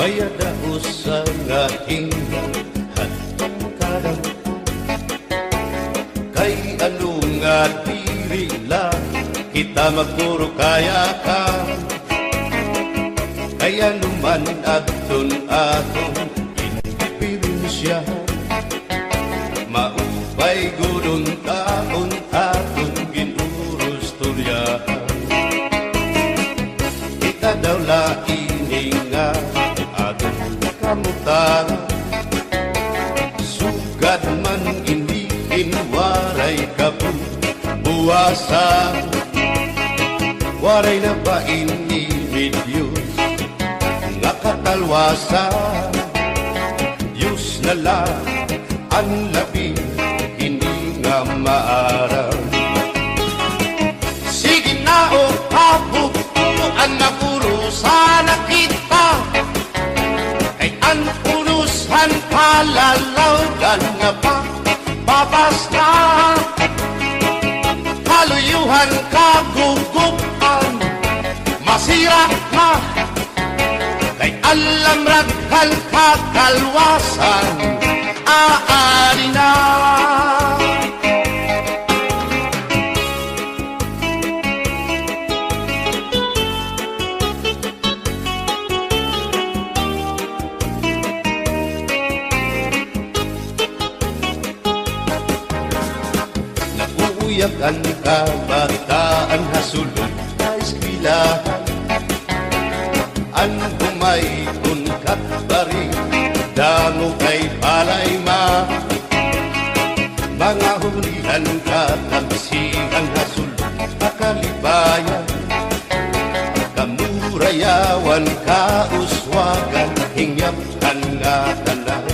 Maya daos sa aking hadkaran, kay ano nga diri lang kita magpuro kaya ka. Kaya naman aton indipirensya, maupay gudong taon aton ginurus tulyahan. Kita daw laing nga aton kamutan, sugad man hindi inwaray kabuwasan. Waray na ba inimidyos nga katalwasan? Diyos na lang ang labing hindi nga maaram. Sige na o kabukuan na purusan na kita, kay ang purusan palalawgan nga pa babasta. Kaluyuhan kagugupan masira na, kay alam raghal kakalwasan aari na. Nakuuyak ang kabataan hasulod na eskwelahan, ang humayton katbari damo kay palay ma. Mga hulihan katagsihan hasulod akalibayan, kamurayawan kauswagan hingyapkan nga tanan.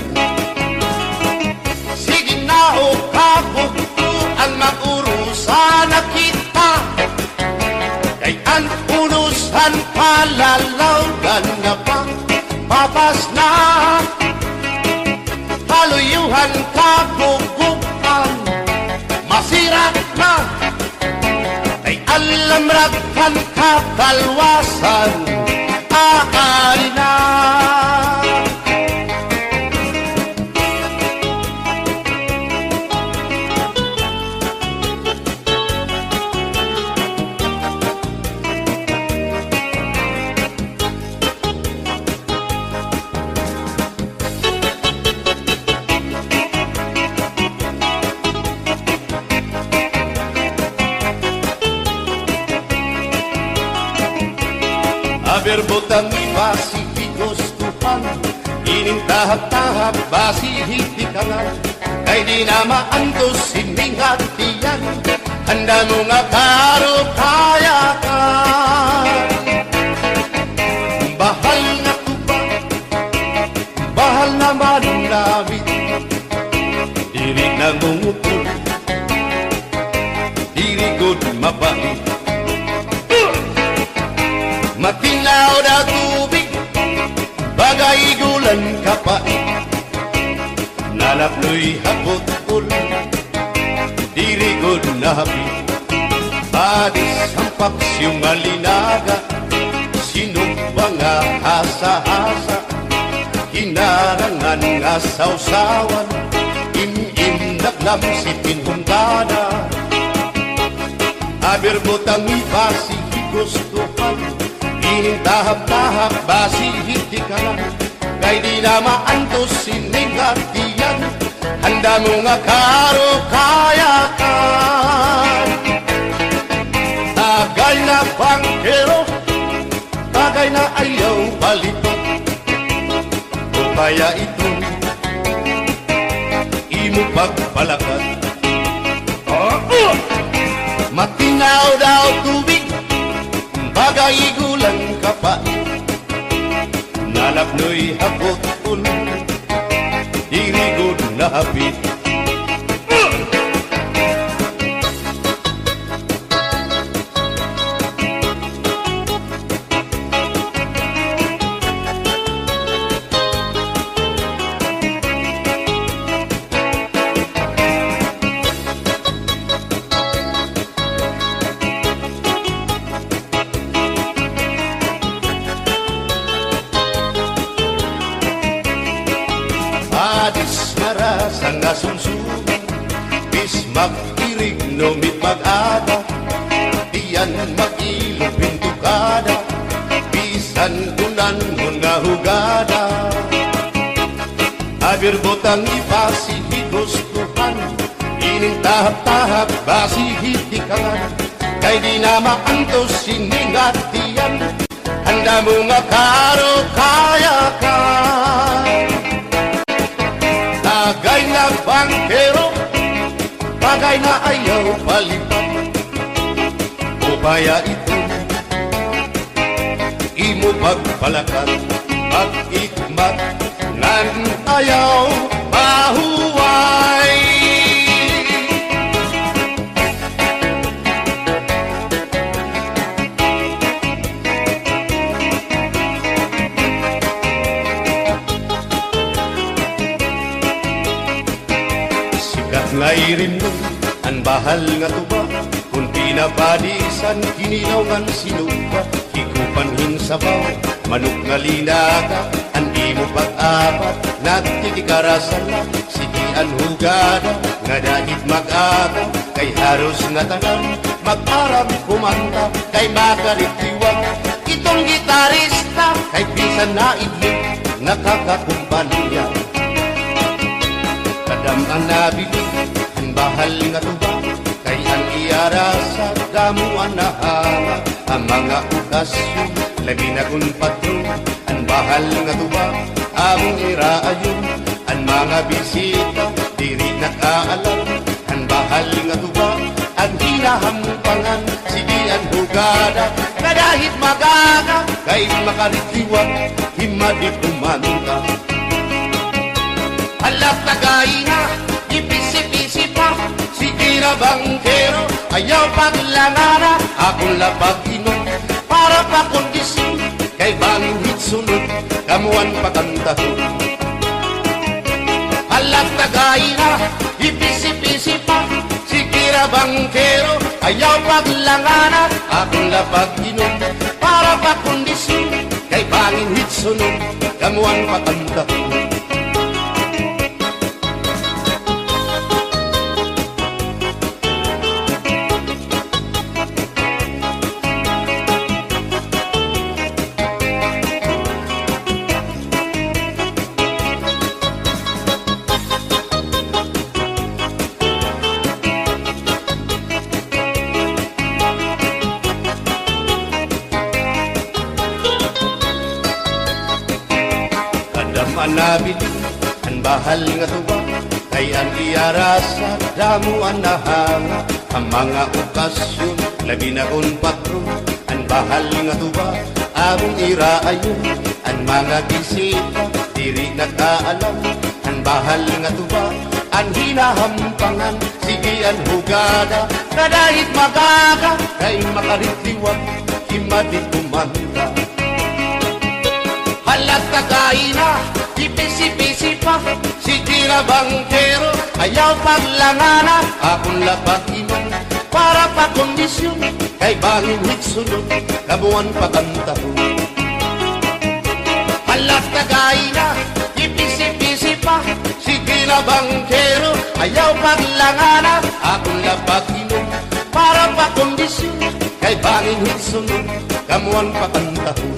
Sige na o kabukuan magurusan na kita, kay ang punusan palalawgan nga pa papas na. Kaluyuhan kagugupan masira na, kay alam raghal kakalwasan aari na. Berbotang basi higustuhan, ining tahap-tahap basi hitikangan, kay di na maantos sining hatiyan, handa mo nga karo kaya ka. Bahal na tuba, bahal naman namin, diri nangungutol, diri good mabait. Matinaw na tubig, bagay gulan kapait, nalapnoy hapot-ul, dirigod na hapit. Padis ang paksyong alinaga, sinumba nga hasa-hasa, hinarangan nga sausawan, im-im naglamsipin hungkana. Aberbotang ibasi higustuhan, ining tahap-tahap basi hitikalan, kay di na maantos sining hatiyan, handa mo nga karo kaya ka. Tagay na bangkero, tagay na ayaw balitot, o kaya ito imo pagpalakat. Matinaw daw tubig, bagay gulang kapait, nalapnoy hapot-ul, dirigod na hapit. sa nga sunsunan, bis mag-irig numit mag-ada, diyan mag-ilog pintukada, bisan kunan mo nga hugada. Abir botang ipasihid gustuhan, ining tahap-tahap basihid ikalan, kay di na maantos siningatian, handa mo nga karo kaya ka. Tagay na bangkero, bagay na ayaw palipat, upaya ito imo pagpalakat, pag-ikmat nan ayaw mahuway. Sikat nga irin mo ang bahal nga tuba, kung pinabadisan kinilaw ngan sinuba, hikupanhin sabaw manok nga linaga, andi mo pag-apat nagtitikarasan na, sigian hugada nga dahit mag-aga, kay haros nga tanan mag-arang kumanta, kay makaritiwag itong gitarista, kay bisan na idlik nakakakumpanya. Kadam ang nabili ang bahal nga tuba, kay ang iarasa damuan na hanga, ang mga okasyon lagi na kung patron, ang bahal nga tuba among iraayon, ang mga bisita diri nakaalam, ang bahal nga tuba ang hinahampangan, sige ang hugada kadahit magaga, kay makaritiwag himadi kumanta. Halap tagay na ipisi-pisi pa, sige na bangkero ayaw paglangana, akong lapag inom para pa kondisyon, kay bangit sunod kamuan pakantahon. Halap tagay na ipisi-pisi pa, sige na bangkero ayaw paglangana, akong lapag inom para pa kondisyon, kay bangit sunod kamuan pakantahon. Manabili ang bahal nga tuba, kay ang iarasa damuan na hanga, ang mga okasyon labi na kung patron, ang bahal nga tuba among iraayon, ang mga bisita diri nakaalam, ang bahal nga tuba ang hinahampangan, sige ang hugada kadahit magaga, kay makaritiwag himadi kumanta. Halat tagay na ipisi-pisi pa, sige na bangkero ayaw paglangana, akong lapag inom para pa kondisyon, kay bangit sunod kabuan pakantahon. Halat tagay na ipisi-pisi pa, sige na bangkero ayaw paglangana, akong lapag inom para pa kondisyon, kay bangit sunod kamuan pakantahon.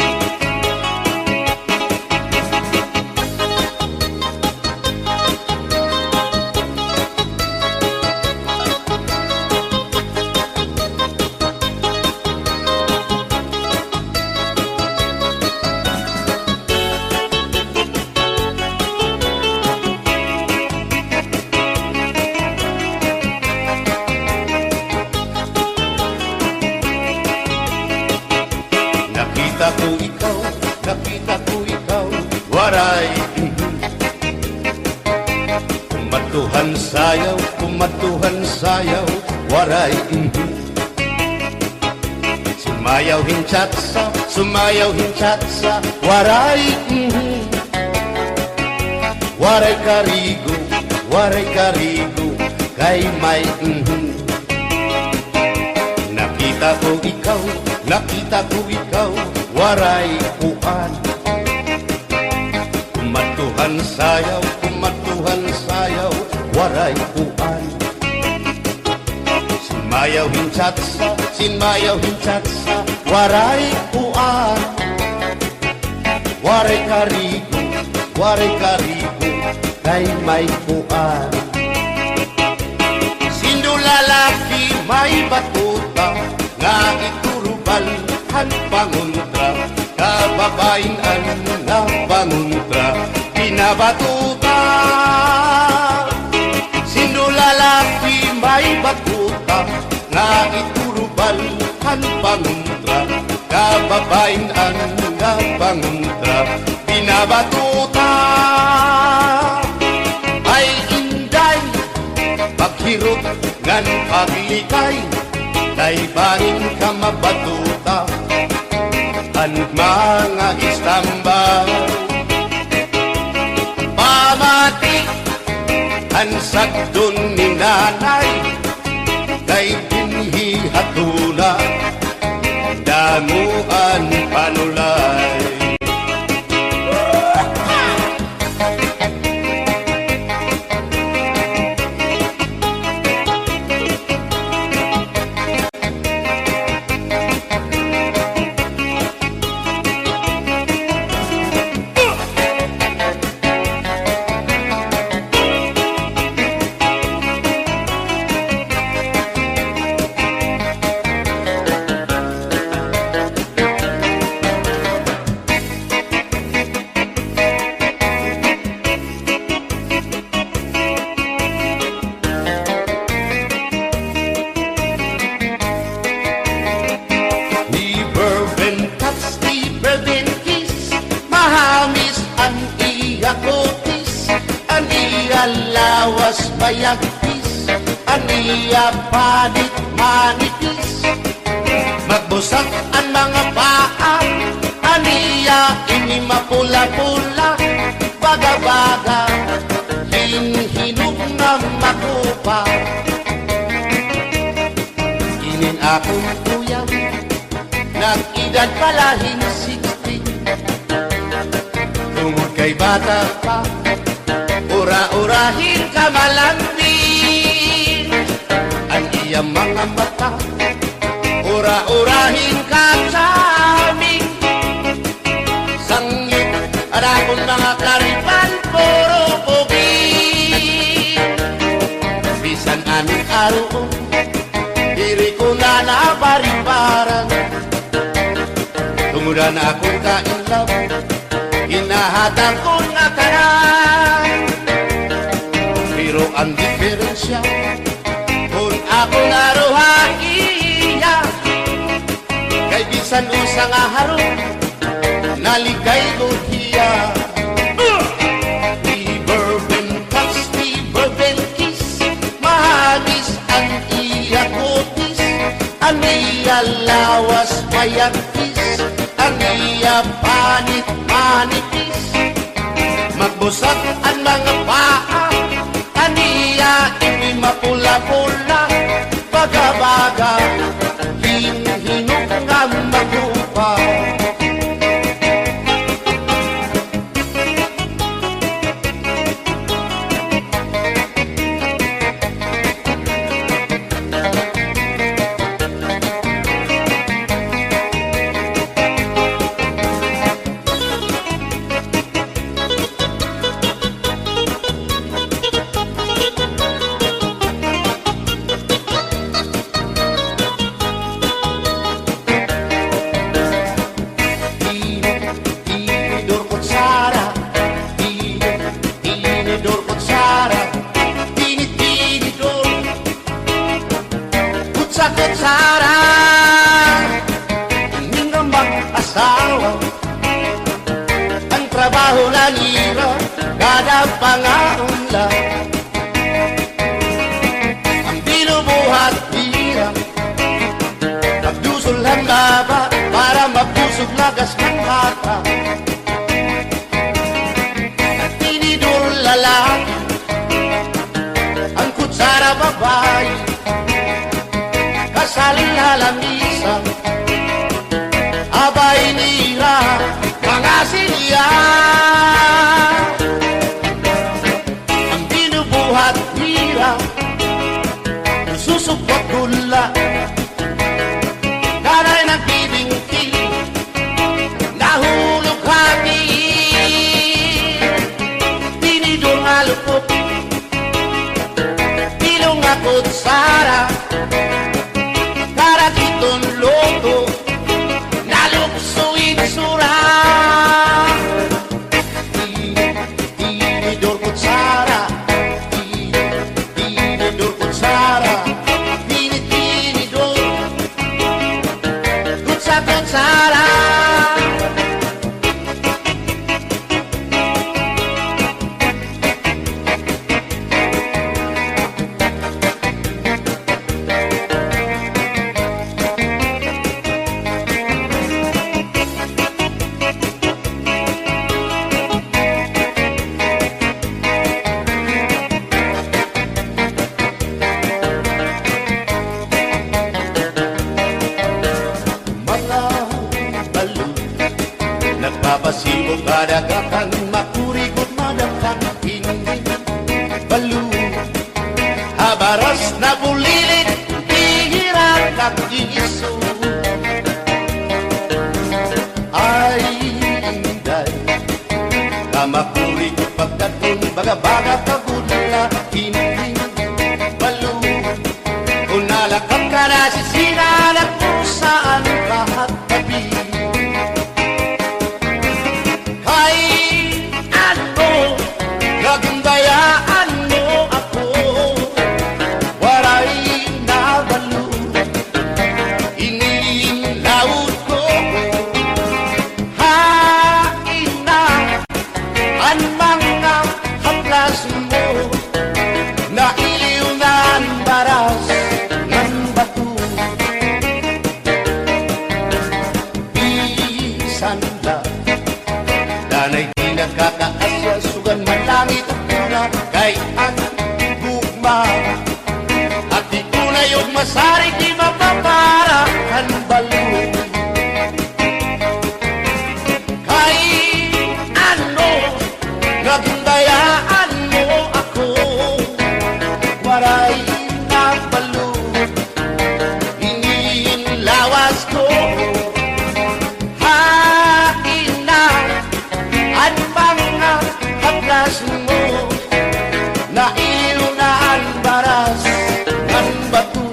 Nakita ko ikaw, waray. Kumatuhan sayaw, waray. Sumayaw hinchatsa, waray. Waray karigo, kay may Nakita ko ikaw, waray uan. Kumatuhan sayaw, waray puan. Sinmayaw hinchatsa, waray puan. Waray karigo, kay may puan. Sino lalaki may batuta, nga iturubal han panguntra, kababayan na panguntra, pinabatuta. Sino lalaki may batuta, nga iturubal han panguntra, kababayan na panguntra, pinabatuta. Ay inday, paghirot ngan paglikay, daybanin ka mabatuta, ang mga istambay. Pamati, ang sagdon ni nanay, kay binhi hatula, damuan panulay. Lawas bayagpis, aniya panit manipis, magbusag ang mga paa, aniya ini mapula-pula, baga-baga, hinhinug na makupa. Inin akong tuyang, nag-edad palahin 60, tungod kay bata pa, ura-urahin ka malambing, ang iyang mga mata, ura-urahin ka saming, sangit at akong mga klaripan, puro pugi. Bisan aming araw, diri ko na nabaribaran, tumudan akong kainlaw, hinahatang ko na kanan. Pero ang diferensya, kung ako naruhaiya, kay bisan usang aharo, naligay ko hiya. Bourbon touch, bourbon kiss, mahagis ang iya kutis, ang iya lawas mayagkis, ang iya panit manipis, magbusag ang mga paa, aniya ini mapula-pula, baga-baga, hinhinug nga magupa. Kutsara, hindi nga mag-asawa, ang trabaho na nila, kada pangaunla, ang binubuhat nila, nagdusol ang laba, para mapusog lagas ng bata. Nagtinidor lalaki, ang kutsara babae, kasaling halamisa, abay nira, mga silya. Ang binubuhat nila, Mapasibo kadagakan, makurikot madamkan, hindi balu. Habaras na bulilit, bihirang kakiso. Ay, inday, kamakurikot pagkatun, baga-baga kagula, hindi balu. Kung nalakap ka na sisinalat mo saan lahat tabi. Gagundayaan mo ako, waray nabalo, inilaot ko. Hain na ang mga haplas mo, nailiw na ang baras ng bato. Bisan lang, danay di nagkakaasya, sugan man langit at tuna, kay ang gugma. At di tunay o masari, di mapapara ang balo. Kay ano, nagundayaan mo ako, waray na balo, inilawas ko. Hain na ang mga haplas mo, nailiw na ang baras ng bato.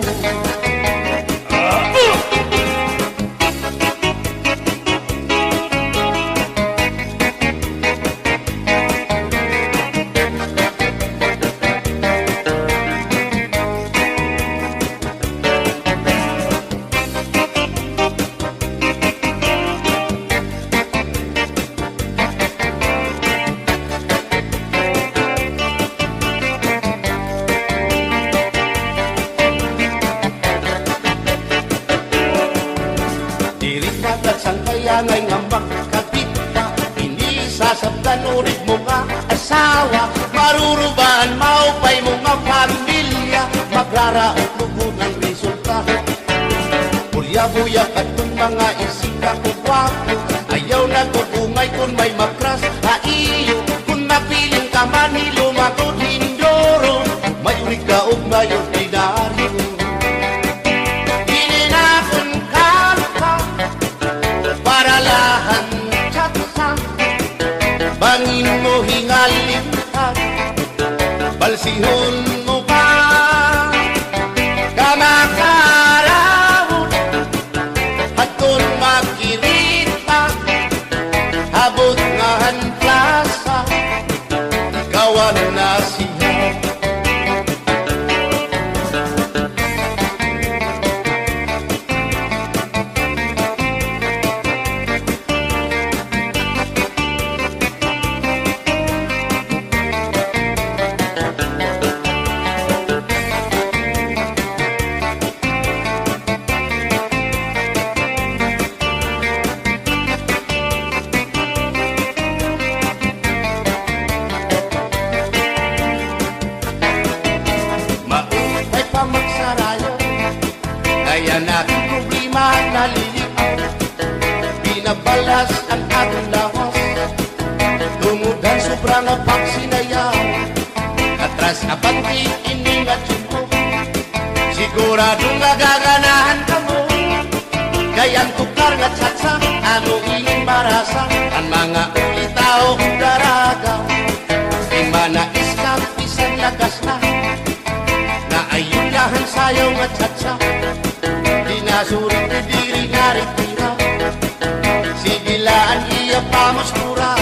Ngay nga makakita, hindi sasabdan ulit mo nga asawa, marurubaan maupay mo nga pamilya, magraraot lugo ng resulta. Bulya-buya ka itong mga isika ko wapo, ayaw na kukungay kung may makras haiyo, kung mapiling ka manilo matutindoro, mayurig ka o mayur dinaryo. Paralahan tsatsa, bangin mo hingalingkat, balsihon mo pa, kamakarahon, hatun makirita, habot ngahan plasa, ikawan na siya. Kaya natin problema nalilipaw, binabalas ang ating lawas, tumudan sobrang pagsinayaw, atras abante iningat mo, siguradong nagaganahan ka mo, kayang tukar nga tsatsa, ano ining marasa, ang mga ulitaw daragaw, di manais ka pisang lagas na, na ayun lahan sayaw nga tsatsa, dinasurit ni diri naritira, sigilaan iya pamuskura,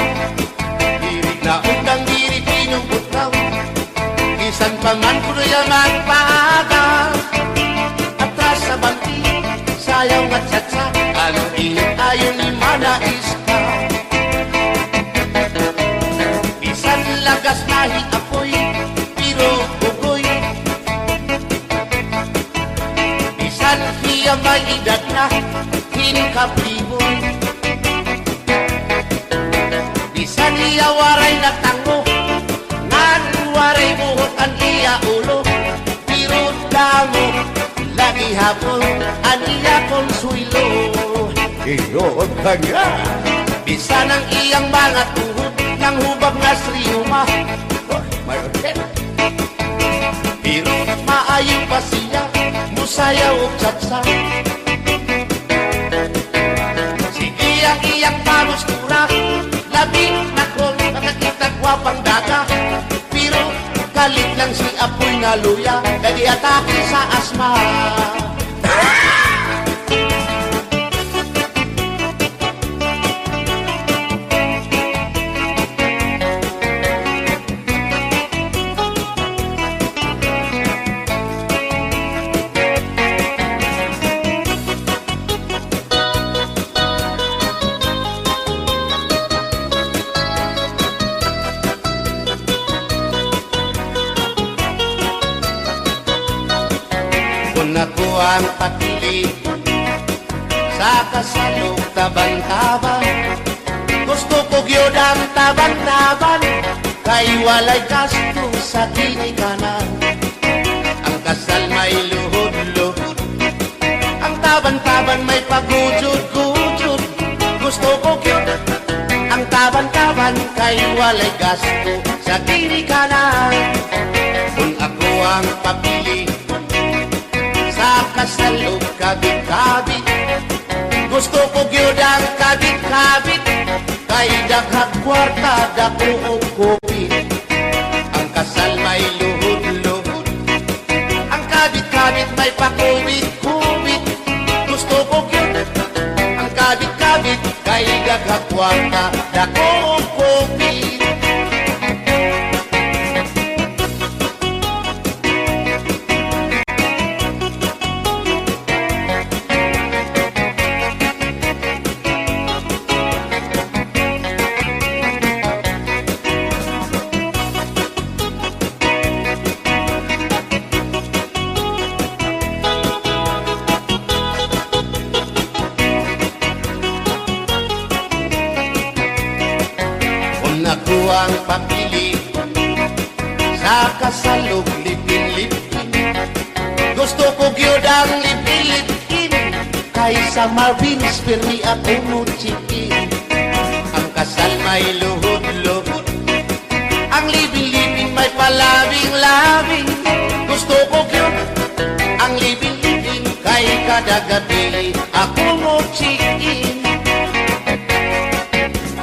diri na undang diri pinubutaw, isan paman kuno yung magpaaga, atras sa banti, sayaw nga tsatsa, ano init ayon ni manais ka. Isan lagas nahi apoy, pero bugoy, isan hiya may edad na, hinkapriboy, isan hiya waray na tango, nan waray buhot ang iya ulo, pero damo, lagi hapon, ang iya konsuelo. Iyon ka nga, Isa ng iyang mga tuhod ng hubag nga sriyuma. Pero maayo pa siya, musayaw o tsatsa. Sige ang iyang pamustura, labi na kong nakakita gwapang daga. Pero kalit lang si Apoy nga luya, kadi atake sa asma. Kung ako ang papili sa kasalog taban-taban, gusto ko gyud ang taban-taban, kay walay gasto sa ginikanan. Ang kasal may luhod-luhod, ang taban-taban may pagujud-gujud. Gusto ko gyud ang taban-taban, kay walay gasto sa ginikanan. Kung ako ang papili sa kasalog kabit-kabit, gusto ko gyud ang kabit-kabit, kay daghang kwarta dako og kopi. Ang kasal may luhod-luhod, ang kabit-kabit may pakubit-kubit. Gusto ko gyud ang kabit-kabit, kay daghang kwarta dako og kopi. Ako ang papili sa kasalog lipin-lipin, gusto ko gyud ang lipin-lipin, kaysa Marvin's pirmi ako muchikin. Ang kasal may luhod-luhod, ang lipin-lipin may palabing-labing. Gusto ko gyud ang lipin-lipin, kay kada gabi ako muchikin.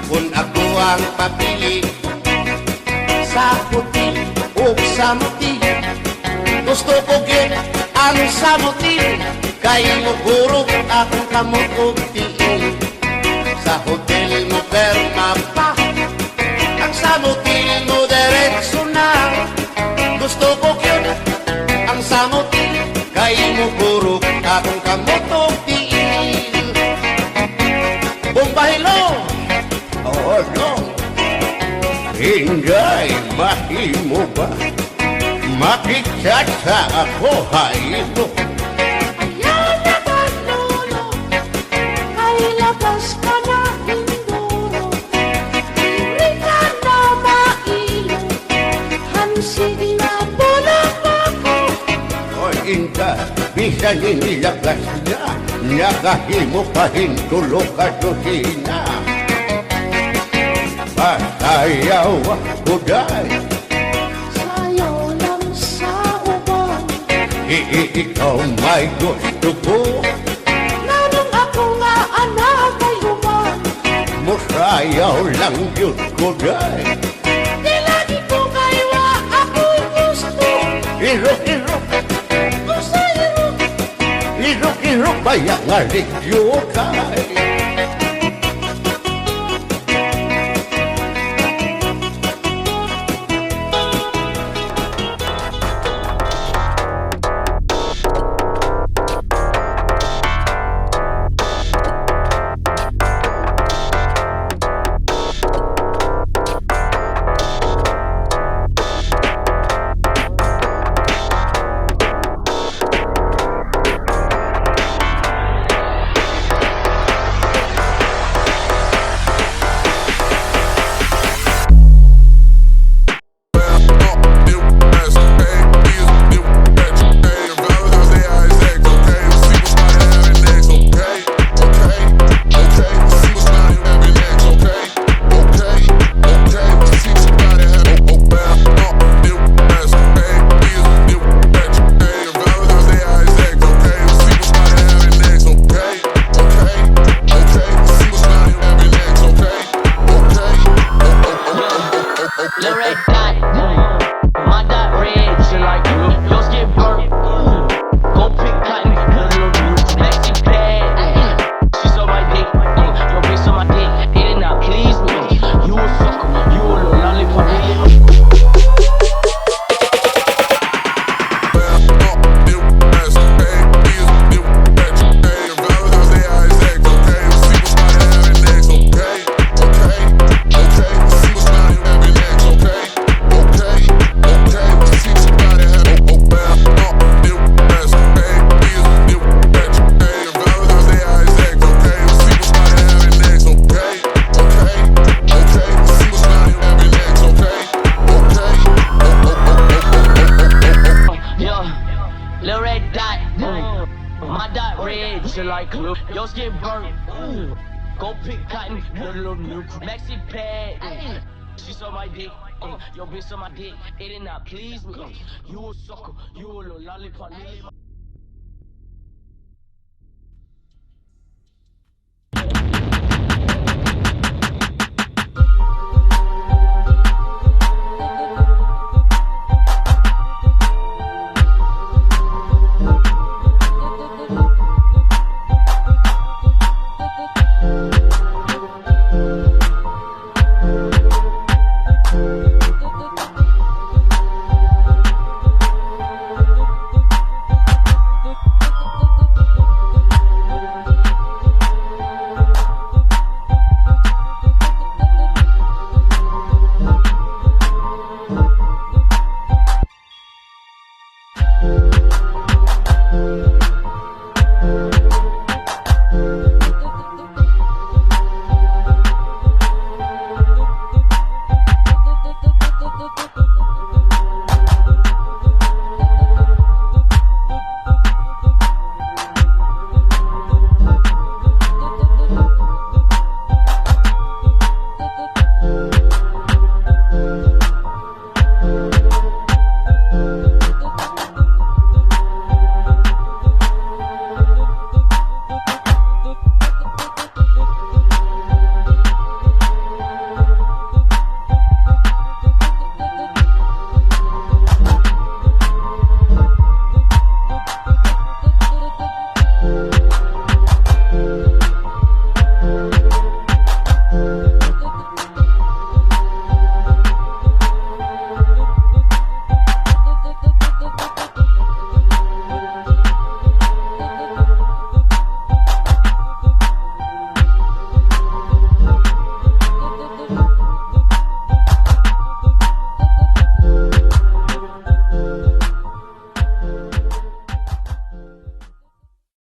Kung ako ang papili sa puti o samuti, gusto ko gyud ang samuti, kay mugurog akong kamot og tiin. Sa hotel mo perma pa, ang samuti mo diretso na. Gusto ko gyud ang samuti, kay mugurog akong kamot og tiin. Bumbahilo, oh no, Inday, mahimo ba makichat sa ako haylo? Ayaw na ba, lolo? Ay labas ka na, indoro. Hindi ka na mailo, hansig na bulang ako. O Inday, bisan inilagas na, nakahimo pa hintulo ka dosina. Pasayaw ako day, Sayaw lang sa uban, ikaw may gusto ko. nanong ako nga anak ay uban. Musayaw lang yun ko day. Di lagi ko kayo ako'y gusto. Irok-irok, Gusto irok, irok-irok, bayang aligyo kay. Pink cotton, little new maxi pad. She saw my dick, yo bitch on my dick, it did not please me. You a sucker, you a little lollipop,